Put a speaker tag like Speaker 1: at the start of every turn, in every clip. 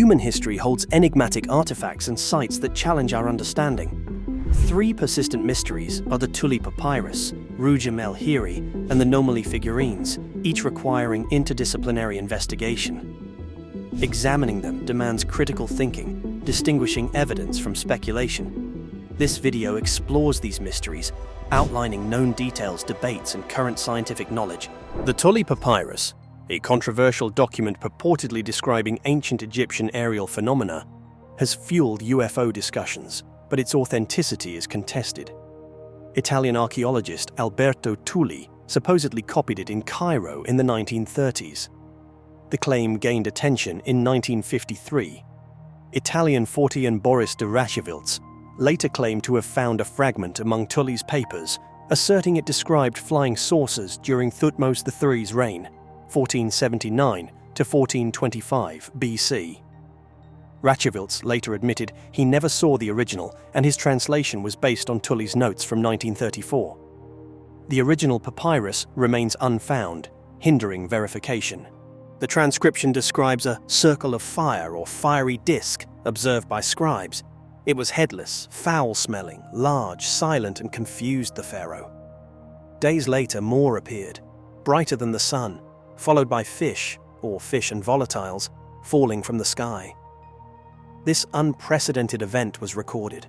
Speaker 1: human history holds enigmatic artifacts and sites that challenge our understanding. 3 persistent mysteries are the Tulli Papyrus, Rujm el-Hiri, and the Nomoli figurines, each requiring interdisciplinary investigation. Examining them demands critical thinking, distinguishing evidence from speculation. This video explores these mysteries, outlining known details, debates, and current scientific knowledge. The Tulli Papyrus, a controversial document purportedly describing ancient Egyptian aerial phenomena, has fueled UFO discussions, but its authenticity is contested. Italian archaeologist Alberto Tulli supposedly copied it in Cairo in the 1930s. The claim gained attention in 1953. Italian Fortean Boris de Rachiviltz later claimed to have found a fragment among Tulli's papers, asserting it described flying saucers during Thutmose III's reign, 1479 to 1425 BC. Rachiviltz later admitted he never saw the original, and his translation was based on Tulli's notes from 1934. The original papyrus remains unfound, hindering verification. The transcription describes a circle of fire or fiery disk observed by scribes. It was headless, foul-smelling, large, silent, and confused the pharaoh. Days later, more appeared, brighter than the sun, followed by fish, or fish and volatiles, falling from the sky. This unprecedented event was recorded.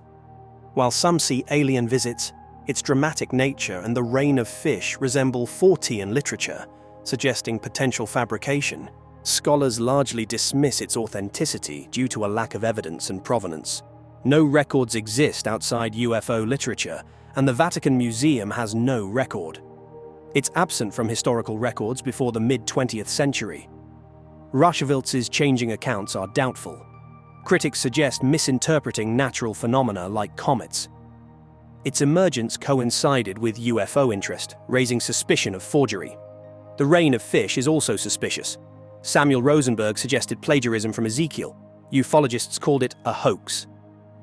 Speaker 1: While some see alien visits, its dramatic nature and the rain of fish resemble Fortean literature, suggesting potential fabrication. Scholars largely dismiss its authenticity due to a lack of evidence and provenance. No records exist outside UFO literature, and the Vatican Museum has no record. It's absent from historical records before the mid-20th century. Rachiviltz's changing accounts are doubtful. Critics suggest misinterpreting natural phenomena like comets. Its emergence coincided with UFO interest, raising suspicion of forgery. The rain of fish is also suspicious. Samuel Rosenberg suggested plagiarism from Ezekiel. Ufologists called it a hoax.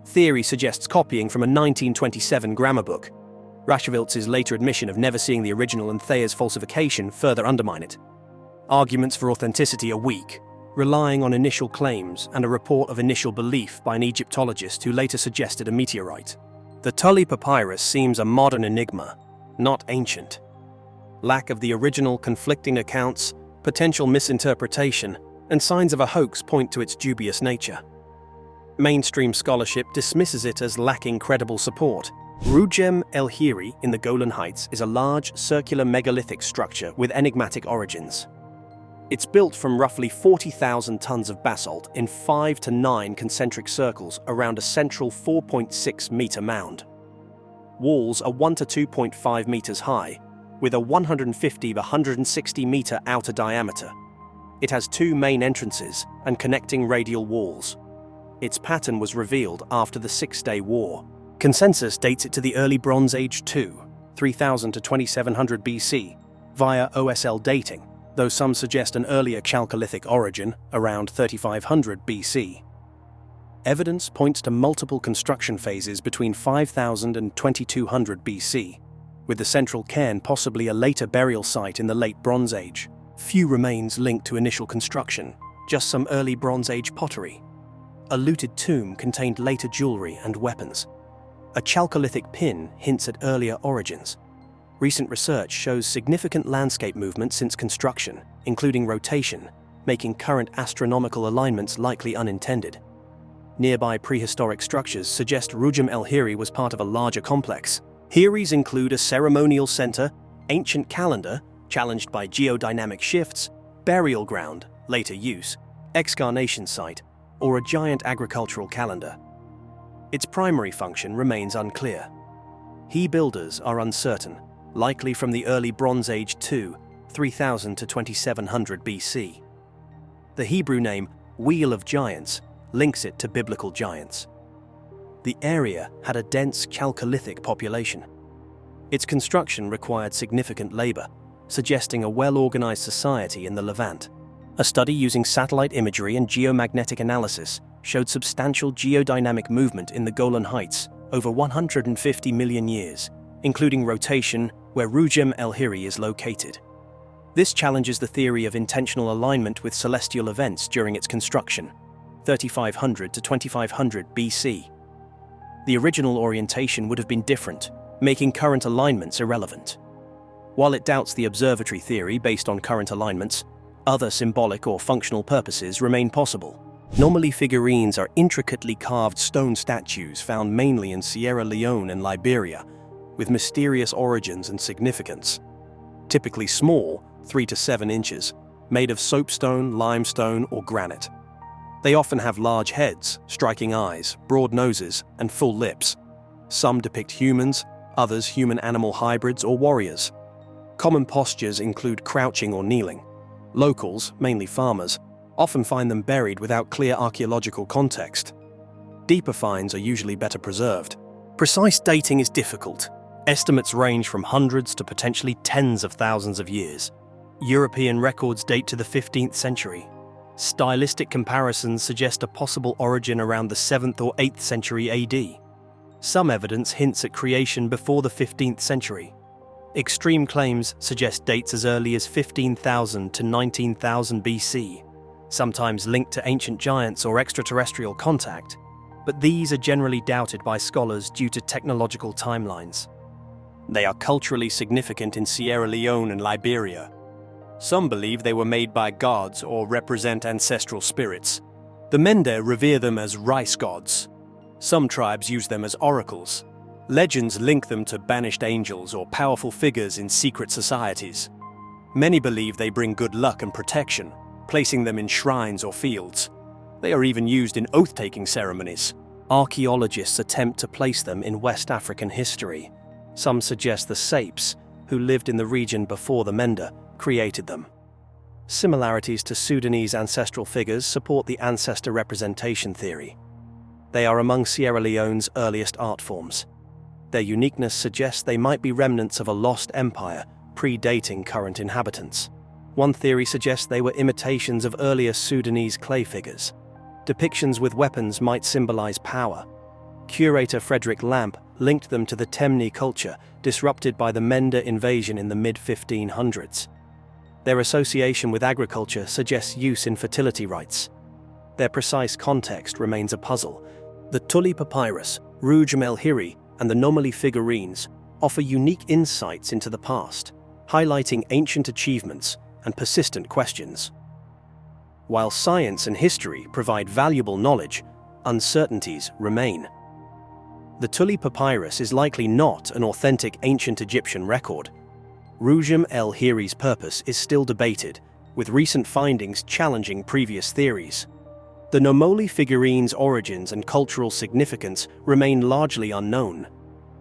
Speaker 1: Theory suggests copying from a 1927 grammar book. Rachiviltz's later admission of never seeing the original and Thayer's falsification further undermine it. Arguments for authenticity are weak, relying on initial claims and a report of initial belief by an Egyptologist who later suggested a meteorite. The Tulli Papyrus seems a modern enigma, not ancient. Lack of the original, conflicting accounts, potential misinterpretation, and signs of a hoax point to its dubious nature. Mainstream scholarship dismisses it as lacking credible support. Rujm el-Hiri in the Golan Heights is a large, circular megalithic structure with enigmatic origins. It's built from roughly 40,000 tons of basalt in 5 to 9 concentric circles around a central 4.6-meter mound. Walls are 1 to 2.5 meters high, with a 150 to 160-meter outer diameter. It has 2 main entrances and connecting radial walls. Its pattern was revealed after the Six-Day War. Consensus dates it to the early Bronze Age II, 3000 to 2700 BC, via OSL dating, though some suggest an earlier Chalcolithic origin, around 3500 BC. Evidence points to multiple construction phases between 5000 and 2200 BC, with the central cairn possibly a later burial site in the late Bronze Age. Few remains linked to initial construction, just some early Bronze Age pottery. A looted tomb contained later jewelry and weapons. A Chalcolithic pin hints at earlier origins. Recent research shows significant landscape movement since construction, including rotation, making current astronomical alignments likely unintended. Nearby prehistoric structures suggest Rujm el-Hiri was part of a larger complex. Hiris include a ceremonial center, ancient calendar, challenged by geodynamic shifts, burial ground, later use, excarnation site, or a giant agricultural calendar. Its primary function remains unclear. He builders are uncertain, likely from the early Bronze Age II, 3000 to 2700 BC. The Hebrew name, Wheel of Giants, links it to biblical giants. The area had a dense Chalcolithic population. Its construction required significant labor, suggesting a well-organized society in the Levant. A study using satellite imagery and geomagnetic analysis showed substantial geodynamic movement in the Golan Heights over 150 million years, including rotation where Rujm el-Hiri is located. This challenges the theory of intentional alignment with celestial events during its construction. 3500 to 2500 BC. The original orientation would have been different, making current alignments irrelevant. While it doubts the observatory theory based on current alignments, other symbolic or functional purposes remain possible. Nomoli figurines are intricately carved stone statues found mainly in Sierra Leone and Liberia, with mysterious origins and significance. Typically small, 3 to 7 inches, made of soapstone, limestone, or granite. They often have large heads, striking eyes, broad noses, and full lips. Some depict humans, others human-animal hybrids or warriors. Common postures include crouching or kneeling. Locals, mainly farmers, often find them buried without clear archaeological context. Deeper finds are usually better preserved. Precise dating is difficult. Estimates range from hundreds to potentially tens of thousands of years. European records date to the 15th century. Stylistic comparisons suggest a possible origin around the 7th or 8th century AD. Some evidence hints at creation before the 15th century. Extreme claims suggest dates as early as 15,000 to 19,000 BC, sometimes linked to ancient giants or extraterrestrial contact, but these are generally doubted by scholars due to technological timelines. They are culturally significant in Sierra Leone and Liberia. Some believe they were made by gods or represent ancestral spirits. The Mende revere them as rice gods. Some tribes use them as oracles. Legends link them to banished angels or powerful figures in secret societies. Many believe they bring good luck and protection, placing them in shrines or fields. They are even used in oath-taking ceremonies. Archaeologists attempt to place them in West African history. Some suggest the Sapes, who lived in the region before the Mende, created them. Similarities to Sudanese ancestral figures support the ancestor representation theory. They are among Sierra Leone's earliest art forms. Their uniqueness suggests they might be remnants of a lost empire, predating current inhabitants. One theory suggests they were imitations of earlier Sudanese clay figures. Depictions with weapons might symbolize power. Curator Frederick Lamp linked them to the Temne culture, disrupted by the Mende invasion in the mid-1500s. Their association with agriculture suggests use in fertility rites. Their precise context remains a puzzle. The Tulli Papyrus, Rujm el-Hiri, and the Nomoli figurines offer unique insights into the past, highlighting ancient achievements and persistent questions. While science and history provide valuable knowledge, uncertainties remain. The Tulli Papyrus is likely not an authentic ancient Egyptian record. Rujm el-Hiri's purpose is still debated, with recent findings challenging previous theories. The Nomoli figurines' origins and cultural significance remain largely unknown.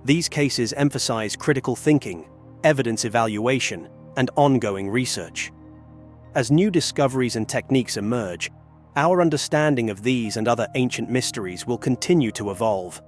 Speaker 1: These cases emphasize critical thinking, evidence evaluation, and ongoing research. As new discoveries and techniques emerge, our understanding of these and other ancient mysteries will continue to evolve.